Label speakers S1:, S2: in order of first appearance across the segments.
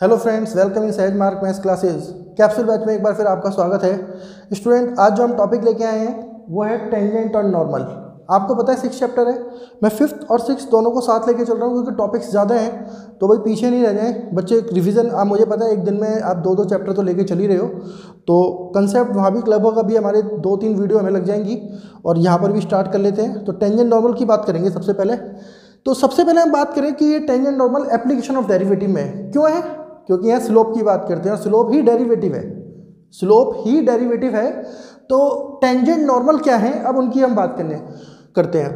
S1: Hello friends, welcome in सहज mark maths classes capsule batch में एक बार फिर आपका स्वागत है। स्टूडेंट, आज जो हम टॉपिक लेके आए हैं वो है टेंजेंट और नॉर्मल। आपको पता है 6 चैप्टर है, मैं 5th और 6th दोनों को साथ लेके चल रहा हूँ क्योंकि टॉपिक्स ज़्यादा हैं, तो भाई पीछे नहीं रह जाएँ बच्चे। एक रिवीजन, आप मुझे पता है एक दिन में आप 2-2 चैप्टर तो लेके चल ही रहे हो, तो कंसेप्ट वहाँ भी लगभग अभी हमारे 2-3 वीडियो हमें लग जाएंगी और यहाँ पर भी स्टार्ट कर लेते हैं। तो टेंजेंट नॉर्मल की बात करेंगे सबसे पहले। तो सबसे पहले हम बात करें कि ये tangent normal application of derivative में क्यों है, क्योंकि यहाँ स्लोप की बात करते हैं और स्लोप ही डेरिवेटिव है, स्लोप ही डेरिवेटिव है। तो टेंजेंट नॉर्मल क्या है, अब उनकी हम बात करते हैं।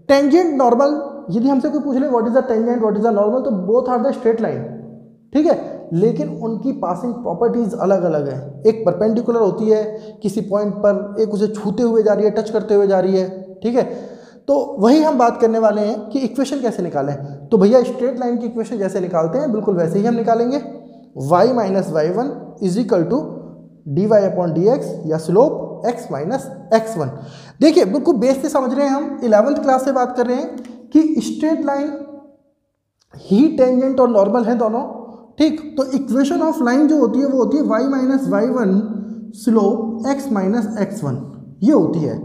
S1: टेंजेंट नॉर्मल, यदि हमसे कोई पूछ ले what is the tangent what is the normal, तो both are the straight line, ठीक है, लेकिन उनकी पासिंग प्रॉपर्टीज अलग अलग है। एक परपेंडिकुलर होती है किसी पॉइंट पर, एक उसे छूते हुए जा रही है, टच करते हुए जा रही है, ठीक है। तो वही हम बात करने वाले हैं कि इक्वेशन कैसे निकालें। तो भैया स्ट्रेट लाइन की इक्वेशन जैसे निकालते हैं बिल्कुल वैसे ही हम निकालेंगे। y minus y1 is equal to dy upon dx या स्लोप x माइनस x1। देखिए बिल्कुल बेस से समझ रहे हैं हम, 11th क्लास से बात कर रहे हैं कि स्ट्रेट लाइन ही टेंजेंट और नॉर्मल है दोनों, ठीक। तो इक्वेशन ऑफ लाइन जो होती है वो होती है y minus y1 slope x minus x1, ये होती है।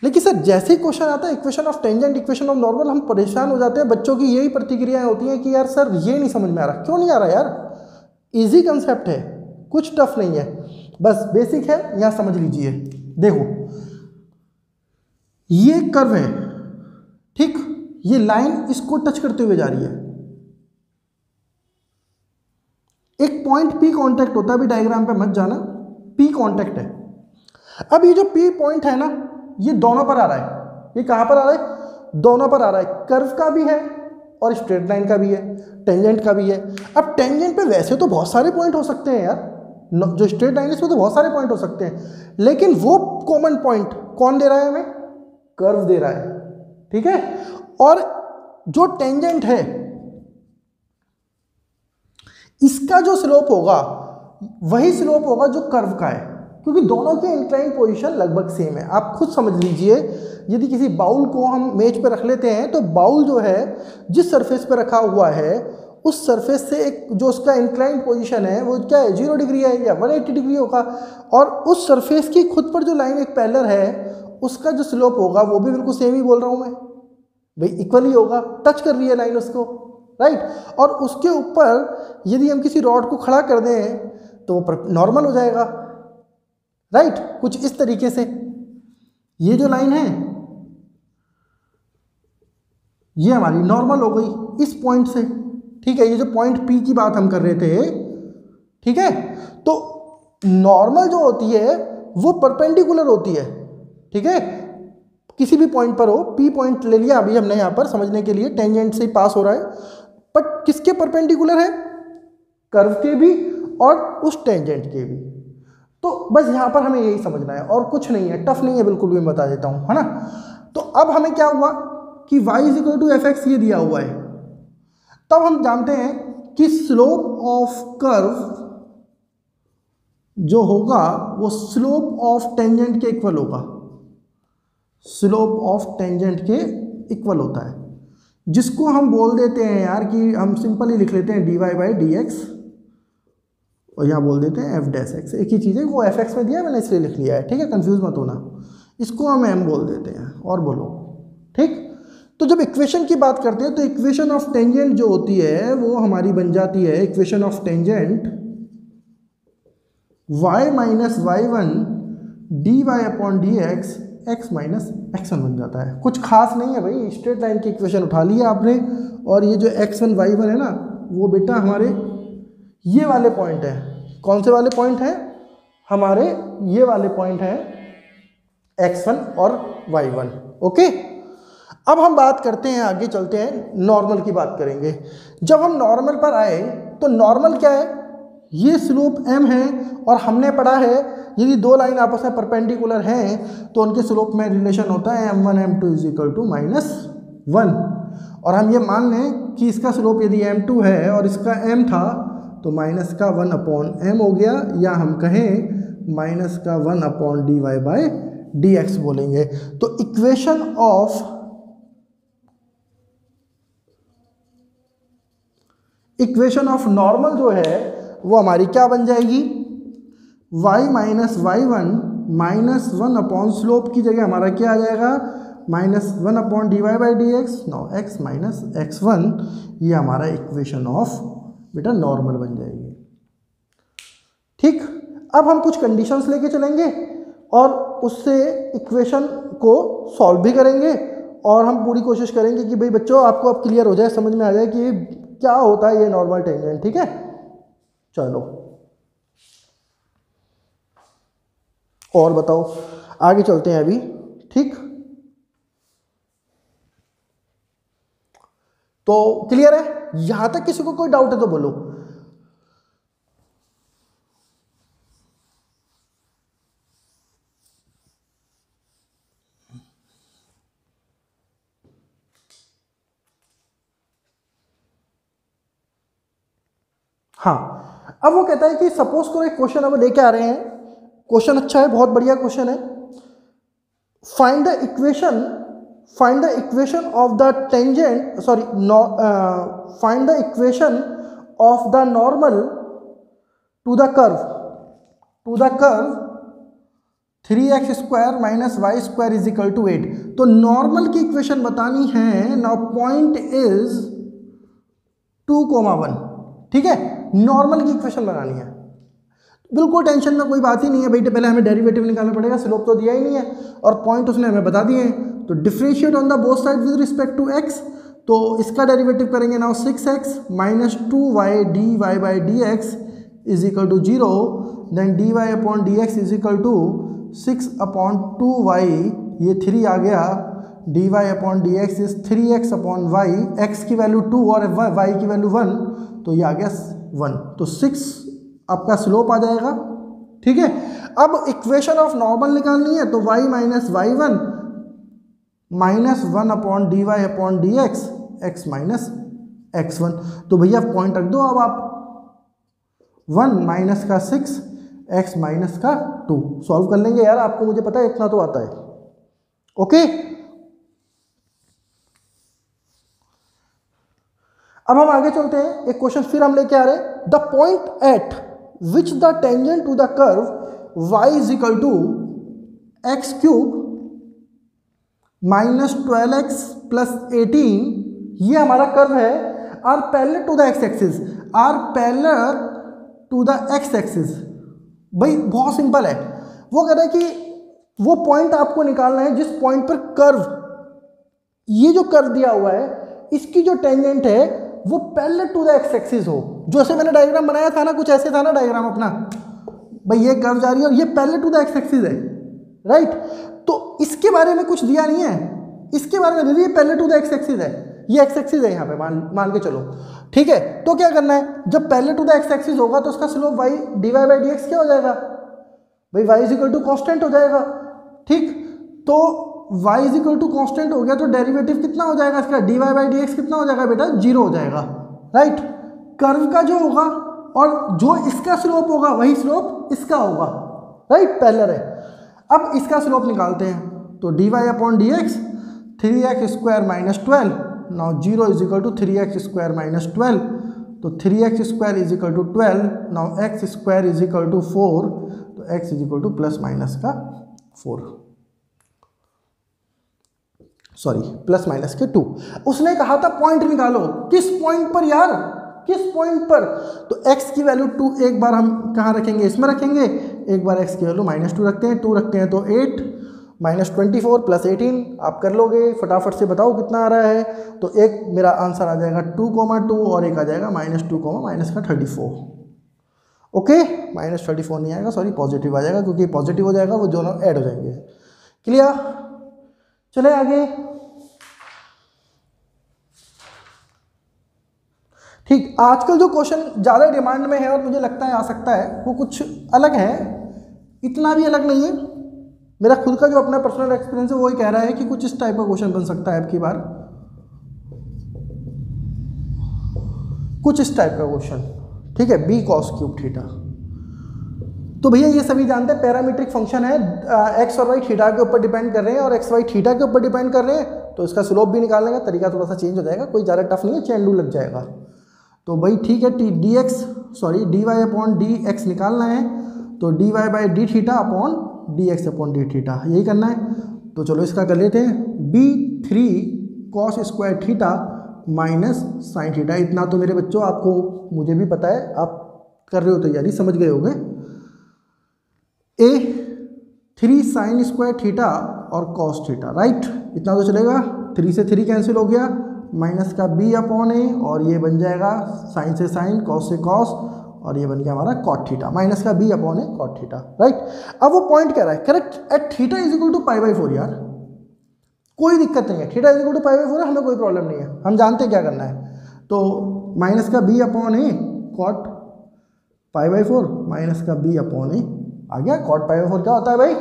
S1: लेकिन सर जैसे ही क्वेश्चन आता है equation of tangent equation of normal, हम परेशान हो जाते हैं। बच्चों की यही प्रतिक्रियाएं होती हैं कि यार सर ये नहीं समझ में आ रहा। क्यों नहीं आ रहा यार, इजी कंसेप्ट है, कुछ टफ नहीं है, बस बेसिक है, यहां समझ लीजिए। देखो ये कर्व है, ठीक, ये लाइन इसको टच करते हुए जा रही है, एक पॉइंट P कांटेक्ट होता है, अभी डायग्राम पे मत जाना, P कांटेक्ट है। अब ये जो P पॉइंट है ना, ये दोनों पर आ रहा है। ये कहां पर आ रहा है, दोनों पर आ रहा है, कर्व का भी है और स्ट्रेट लाइन का भी है, टेंजेंट का भी है। अब टेंजेंट पे वैसे तो बहुत सारे पॉइंट हो सकते हैं यार, जो स्ट्रेट लाइन है इसमें तो बहुत सारे पॉइंट हो सकते हैं, लेकिन वो कॉमन पॉइंट कौन दे रहा है हमें, कर्व दे रहा है, ठीक है। और जो टेंजेंट है इसका जो स्लोप होगा वही स्लोप होगा जो कर्व का है, क्योंकि दोनों के इंक्लाइन पोजीशन लगभग सेम है। आप खुद समझ लीजिए, यदि किसी बाउल को हम मेज पे रख लेते हैं तो बाउल जो है जिस सरफेस पे रखा हुआ है उस सरफेस से एक जो उसका इंक्लाइन पोजीशन है वो क्या है, 0 डिग्री है या 180 डिग्री होगा। और उस सरफेस की खुद पर जो लाइन एक पैरेलल है उसका जो स्लोप होगा वो भी बिल्कुल सेम ही बोल रहा हूँ मैं, भाई इक्वल ही होगा, टच कर रही है लाइन उसको, राइट। और उसके ऊपर यदि हम किसी रॉड को खड़ा कर दें तो वो नॉर्मल हो जाएगा, राइट। कुछ इस तरीके से ये जो लाइन है ये हमारी नॉर्मल हो गई इस पॉइंट से, ठीक है। ये जो पॉइंट P की बात हम कर रहे थे, ठीक है। तो नॉर्मल जो होती है वो परपेंडिकुलर होती है, ठीक है, किसी भी पॉइंट पर हो। P पॉइंट ले लिया अभी हमने यहाँ पर समझने के लिए, टेंजेंट से ही पास हो रहा है, बट किसके परपेंडिकुलर है, कर्व के भी और उस टेंजेंट के भी। तो बस यहाँ पर हमें यही समझना है और कुछ नहीं है, टफ नहीं है बिल्कुल भी, मैं बता देता हूँ, है ना। तो अब हमें क्या हुआ कि y is equal to fx ये दिया हुआ है, तब हम जानते हैं कि स्लोप ऑफ कर्व जो होगा वो स्लोप ऑफ टेंजेंट के इक्वल होगा, स्लोप ऑफ टेंजेंट के इक्वल होता है, जिसको हम बोल देते हैं यार कि हम सिंपल ही लिख लेते हैं dy बाई dx और यहाँ बोल देते हैं f डैश x। एक ही चीज़ है, वो fx में दिया है मैंने इसलिए लिख लिया है, ठीक है, कंफ्यूज मत होना। इसको हम m बोल देते हैं और बोलो, ठीक। तो जब इक्वेशन की बात करते हैं तो इक्वेशन ऑफ टेंजेंट जो होती है वो हमारी बन जाती है equation of tangent y minus y1 dy upon dx x minus x1 बन जाता है। कुछ खास नहीं है भाई, स्ट्रेट लाइन की इक्वेशन उठा लिया आपने और ये जो x1 y1 है ना वो बेटा हमारे ये वाले पॉइंट है। कौन से वाले पॉइंट हैं, हमारे ये वाले पॉइंट हैं x1 और y1, ओके। अब हम बात करते हैं, आगे चलते हैं, नॉर्मल की बात करेंगे। जब हम नॉर्मल पर आए तो नॉर्मल क्या है, ये स्लोप m है और हमने पढ़ा है यदि दो लाइन आपस में परपेंडिकुलर हैं तो उनके स्लोप में रिलेशन होता है m1 m2 is equal to -1। और हम ये मान लें कि इसका स्लोप यदि m2 है और इसका m था तो माइनस का 1 अपॉन m हो गया, या हम कहें माइनस का 1 अपॉन dy बाई dx बोलेंगे। तो equation of equation of normal जो है वो हमारी क्या बन जाएगी, y minus y one minus 1 upon slope की जगह हमारा क्या आ जाएगा, -1 upon dy by d x. Now x minus x1, ये हमारा इक्वेशन ऑफ बेटा नॉर्मल बन जाएगी। ठीक, अब हम कुछ कंडीशंस लेके चलेंगे और उससे इक्वेशन को सॉल्व भी करेंगे और हम पूरी कोशिश करेंगे कि भाई बच्चों आपको अब क्लियर हो जाए, समझ में आ जाए कि क्या होता है ये नॉर्मल टेंजेंट। ठीक है, चलो और बताओ, आगे चलते हैं अभी। ठीक, तो क्लियर है, यहां तक किसी को कोई डाउट है तो बोलो। हाँ, अब वो कहता है कि सपोज करो एक क्वेश्चन अब लेके आ रहे हैं, क्वेश्चन अच्छा है, बहुत बढ़िया क्वेश्चन है। Find the equation of the tangent, sorry find the equation of the normal to the curve 3x square minus y square is equal to 8। तो नॉर्मल की इक्वेशन बतानी है। Now point is 2,1। ठीक है, नॉर्मल की equation बनानी है। बिल्कुल टेंशन में कोई बात ही नहीं है बेटे, पहले हमें डेरिवेटिव निकालना पड़ेगा, स्लोप तो दिया ही नहीं है और पॉइंट उसने हमें बता दिए हैं। तो differentiate on the both side with respect to x, तो इसका डेरिवेटिव करेंगे now 6x minus 2y dy by d x is equal to 0, then dy upon d x is equal to 6 upon 2y, ये 3 आ गया, dy upon d x is 3x upon y, x की value 2 और y की value 1, तो ये आ गया 1, तो 6 आपका स्लोप आ जाएगा। ठीक है, अब इक्वेशन ऑफ नॉर्मल निकालनी है, तो y minus y one minus 1 upon d y upon d x, x minus x1। तो भैया पॉइंट रख दो अब आप, 1 माइनस का 6, x माइनस का 2। सॉल्व कर लेंगे यार, आपको मुझे पता है इतना तो आता है। ओके, अब हम आगे चलते हैं, एक क्वेश्चन फिर हम लेके आ रहे हैं। The point at which the tangent to the curve y is equal to x cube minus 12x plus 18, ये हमारा कर्व है, are parallel to the x axis, are parallel to the x axis. भाई बहुत simple है, वो कह रहा है कि वो पॉइंट आपको निकालना है जिस पॉइंट पर कर्व, ये जो कर्व दिया हुआ है इसकी जो टेंजेंट है वो parallel to the x axis हो। जैसे मैंने डायग्राम बनाया था ना, कुछ ऐसे था ना डायग्राम अपना, भाई ये कर्व जा रही है और ये parallel to the x axis है, राइट। तो इसके बारे में कुछ दिया नहीं है, इसके बारे में ये parallel to the x axis है, ये एक्स एक्सिस है यहाँ पे, मान के चलो। ठीक है, तो क्या करना है, जब parallel to the x axis होगा तो उसका slope y dy by d x क्या हो जाएगा, भाई y is equal to constant हो जाएगा। ठीक, तो y is equal to constant हो गया तो डेरिवेटिव कितना हो जाएगा इसका, dy बाई डी एक्स कितना हो जाएगा बेटा, 0 हो जाएगा, राइट। कर्व का जो होगा और जो इसका स्लोप होगा वही स्लोप इसका होगा, राइट, पैरेलल है। अब इसका स्लोप निकालते हैं, तो dy upon d x 3x square minus 12, now 0 is equal to 3x square minus 12, तो 3x square is equal to 12, now x square is equal to 4, तो x is equal to plus minus का 4, sorry plus minus के 2। उसने कहा था point निकालो, किस point पर यार, किस पॉइंट पर, तो x की वैल्यू 2 एक बार हम कहाँ रखेंगे, इसमें रखेंगे, एक बार x की वैल्यू -2 रखते हैं, 2 रखते हैं तो 8 माइनस 24 प्लस 18, आप कर लोगे फटाफट से, बताओ कितना आ रहा है। तो एक मेरा आंसर आ जाएगा 2,2 और एक आ जाएगा -2, माइनस का 34। ओके, -34 नहीं आएगा, सॉरी पॉजिटिव आ जाएगा, क्योंकि पॉजिटिव हो जाएगा वो दोनों ऐड हो जाएंगे। क्लियर, चले आगे। ठीक, आजकल जो क्वेश्चन ज़्यादा डिमांड में है और मुझे लगता है आ सकता है, वो कुछ अलग है, इतना भी अलग नहीं है। मेरा खुद का जो अपना पर्सनल एक्सपीरियंस है वही कह रहा है कि कुछ इस टाइप का क्वेश्चन बन सकता है आपकी बार, कुछ इस टाइप का क्वेश्चन। ठीक है, b cos क्यूब थीटा। तो भैया ये सभी जानते हैं पैरामीट्रिक फंक्शन है, x और y थीटा के ऊपर डिपेंड कर रहे हैं और x y थीटा के ऊपर डिपेंड कर रहे हैं, तो इसका स्लोप भी निकालने का तरीका थोड़ा सा चेंज हो जाएगा, कोई ज़्यादा टफ नहीं है, चैन रूल लग जाएगा। तो भाई ठीक है, d x sorry d y upon d x निकालना है, तो d y by d theta upon d x upon d theta यही करना है। तो चलो इसका कर लेते हैं, b three cos square theta minus sine theta. इतना तो मेरे बच्चों आपको मुझे भी पता है, आप कर रहे हो तैयारी, समझ गए होंगे। ए थ्री साइन स्क्वायर थीटा और कॉस थीटा, राइट, इतना तो चलेगा। 3 से 3 कैंसिल हो गया, माइनस का बी अपॉन ए, और ये बन जाएगा साइन से साइन, कॉस से कॉस, और ये बन गया हमारा कॉट थीटा, माइनस का b upon a cot theta, right. अब वो पॉइंट कह रहा है correct at theta is equal to pi by 4। यार कोई दिक्कत नहीं है, theta is equal to pi by 4 है, हमें कोई प्रॉब्लम नहीं है, हम जानते हैं क्या करना है। तो माइनस का b upon a cot pi by 4 minus का बी अपॉन ए आ गया। कॉट पाई बाई 4 क्या होता है भाई,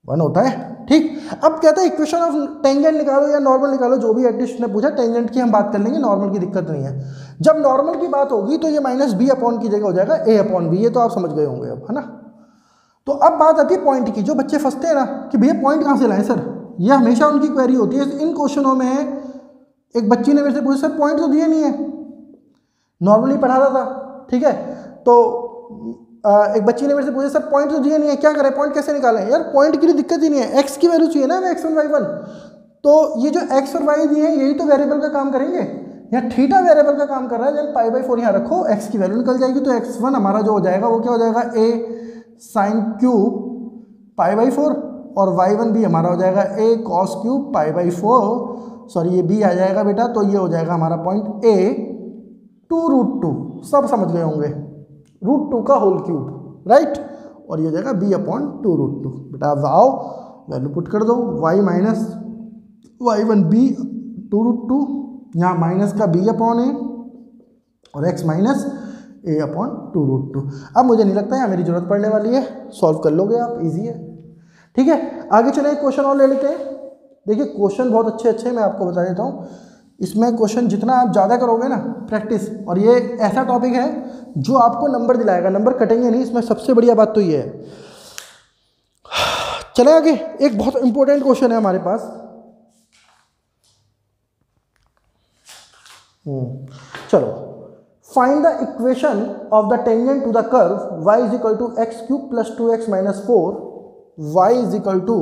S1: 1 होता है, ठीक। अब कहता है इक्वेशन ऑफ टेंजेंट निकालो या नॉर्मल निकालो, जो भी एटलीस्ट ने पूछा। टेंजेंट की हम बात कर लेंगे, नॉर्मल की दिक्कत नहीं है। जब नॉर्मल की बात होगी तो ये माइनस बी अपॉन की जगह हो जाएगा ए अपॉन बी, ये तो आप समझ गए होंगे अब, है ना। तो अब बात आती है पॉइंट की। जो बच्चे फंसते हैं ना कि भैया पॉइंट कहाँ से लाएं सर, ये हमेशा उनकी क्वेरी होती है। इन क्वेश्चनों में एक बच्ची ने मेरे से पूछा सर पॉइंट तो दिए नहीं है, नॉर्मली पढ़ा रहा था, ठीक है। तो एक बच्ची ने मेरे से पूछा सर पॉइंट तो दिए नहीं है, क्या करें, पॉइंट कैसे निकालें। यार पॉइंट के लिए दिक्कत ही नहीं है, एक्स की वैल्यू चाहिए ना हमें, x1 y1। तो ये जो x और y दिए हैं यही तो वेरिएबल का काम करेंगे। यहाँ थीटा वेरिएबल का काम कर रहा है, जब पाई बाई 4 यहाँ रखो, x की वैल्यू निकल जाएगी। तो x1 हमारा जो हो जाएगा वो क्या हो जाएगा, a sine cube pi by 4, और y1 भी हमारा हो जाएगा a cos cube pi by 4, sorry ये b आ जाएगा बेटा। तो ये हो जाएगा हमारा पॉइंट a 2√2, सब समझ गए होंगे, √2 का होल क्यूब, राइट। और ये हो जाएगा b अपॉन 2√2। बेटा अब आओ वैल्यू पुट कर दो, y माइनस y1 b 2√2, यहाँ माइनस का b अपॉन ए और x माइनस a अपॉन 2√2। अब मुझे नहीं लगता है मेरी जरूरत पड़ने वाली है, सॉल्व कर लोगे आप, इजी है, ठीक है। आगे चले एक क्वेश्चन और ले लेते हैं। देखिए क्वेश्चन बहुत अच्छे अच्छे मैं आपको बता देता हूँ। इसमें क्वेश्चन जितना आप ज़्यादा करोगे ना प्रैक्टिस, और ये ऐसा टॉपिक है जो आपको नंबर दिलाएगा, नंबर कटेंगे नहीं। इसमें सबसे बढ़िया बात तो ये है। चले आगे, एक बहुत इंपॉर्टेंट क्वेश्चन है हमारे पास। चलो, find the equation of the tangent to the curve y is equal to x cube plus 2x minus 4, y is equal to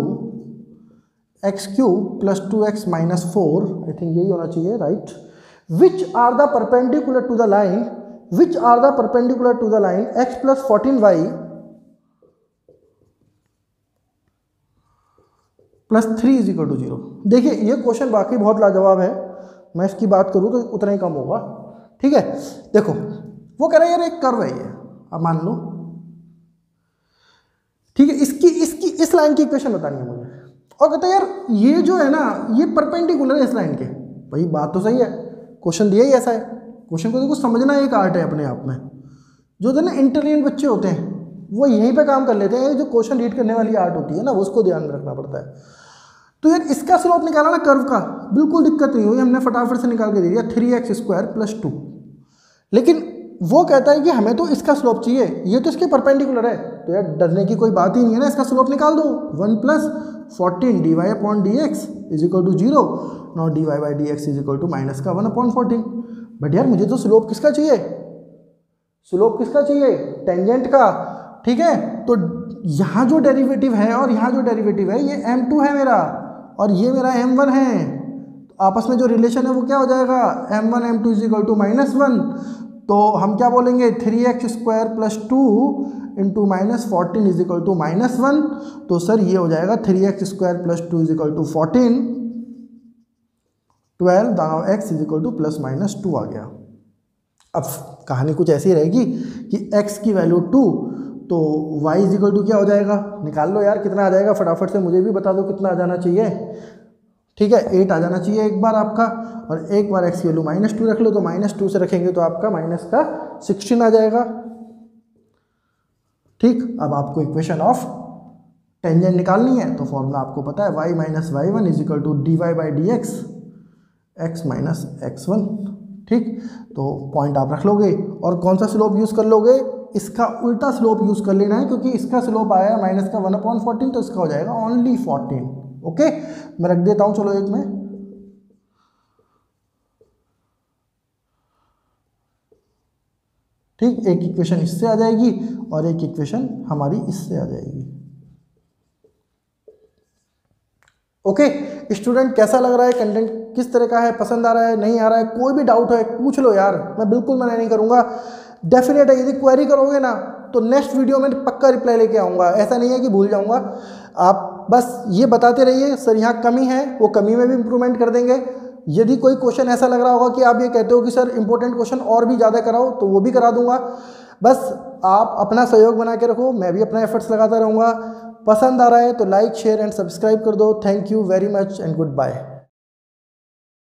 S1: x cube plus 2x minus 4, I think यही होना चाहिए, right. Which are the perpendicular to the line, which are the perpendicular to the line x plus 14y plus 3 is equal to 0। देखिए ये question बाकी बहुत लाजवाब है, मैं इसकी बात करूँ तो उतना ही कम होगा, ठीक है। देखो वो कह रहे हैं यार एक कर्व है ये, अब मान लो, ठीक है, इसकी इसकी इस लाइन की इक्वेशन बतानी है मुझे, और कहते हैं यार ये जो है ना ये परपेंडिकुलर है इस लाइन के। भाई बात तो सही है, क्वेश्चन दिया ही ऐसा है। क्वेश्चन को देखो समझना एक आर्ट है अपने आप में। जो है ना इंटेलिजेंट बच्चे होते हैं वो यहीं पे काम कर लेते हैं, जो क्वेश्चन रीड करने वाली आर्ट होती है ना उसको ध्यान में रखना पड़ता है। तो यार इसका स्लोप निकाला ना कर्व का, बिल्कुल दिक्कत नहीं हुई, हमने फटाफट से निकाल के दे दिया 3x स्क्वायर प्लस 2। लेकिन वो कहता है कि हमें तो इसका स्लोप चाहिए, ये तो इसके परपेंडिकुलर है। तो यार डरने की कोई बात ही नहीं है ना, इसका स्लोप निकाल दो। 1 plus 14 dy upon d x is equal to 0, not dy by d x is equal to minus का 1 अपॉन 14। बट यार मुझे तो स्लोप किसका चाहिए, स्लोप किसका चाहिए, टेंजेंट का, ठीक है। तो यहाँ जो डेरिवेटिव है और यहाँ जो डेरिवेटिव है ये m2 है मेरा, और ये मेरा m1 है। तो आपस में जो रिलेशन है वो क्या हो जाएगा, m1 m2 is equal to -1। तो हम क्या बोलेंगे, 3x square plus 2 into minus 14 is equal to -1। तो सर ये हो जाएगा 3x square plus 2 is equal to 14, 12 दाना x is equal to plus minus 2 आ गया। अब कहानी कुछ ऐसी रहेगी कि x की वैल्यू 2, तो y इज इक्वल टू क्या हो जाएगा, निकाल लो यार कितना आ जाएगा, फटाफट से मुझे भी बता दो कितना आ जाना चाहिए। ठीक है 8 आ जाना चाहिए एक बार आपका, और एक बार x की वैल्यू -2 रख लो, तो -2 से रखेंगे तो आपका माइनस का 16 आ जाएगा। ठीक, अब आपको इक्वेशन ऑफ टेंजेंट निकालनी है, तो फॉर्मूला आपको पता है y minus y1 is equal to dy by d x x minus x1। ठीक, तो पॉइंट आप रख लोगे, और कौन सा स्लोप यूज़ कर लोगे, इसका उल्टा स्लोप यूज़ कर लेना है, क्योंकि इसका स्लोप आया माइनस का 1/14, तो इसका हो जाएगा ओनली 14। ओके, मैं रख देता हूँ, चलो एक में ठीक, एक इक्वेशन इससे आ जाएगी और एक इक्वेशन हमारी इससे आ जाएगी। ओके स्टूडेंट, कैसा लग रहा है कंटेंट, किस तरह का है, पसंद आ रहा है, नहीं आ रहा है, कोई भी डाउट है पूछ लो यार, मैं बिल्कुल मना नहीं करूँगा, डेफिनेट है। यदि क्वेरी करोगे ना तो नेक्स्ट वीडियो में पक्का रिप्लाई लेके आऊँगा, ऐसा नहीं है कि भूल जाऊँगा। आप बस ये बताते रहिए सर यहाँ कमी है, वो कमी में भी इम्प्रूवमेंट कर देंगे। यदि कोई क्वेश्चन ऐसा लग रहा होगा कि आप ये कहते हो कि सर इंपॉर्टेंट क्वेश्चन और भी ज़्यादा कराओ, तो वो भी करा दूंगा। बस आप अपना सहयोग बना के रखो, मैं भी अपना एफर्ट्स लगाता रहूँगा। पसंद आ रहा है तो लाइक शेयर एंड सब्सक्राइब कर दो। Thank you very much and good bye.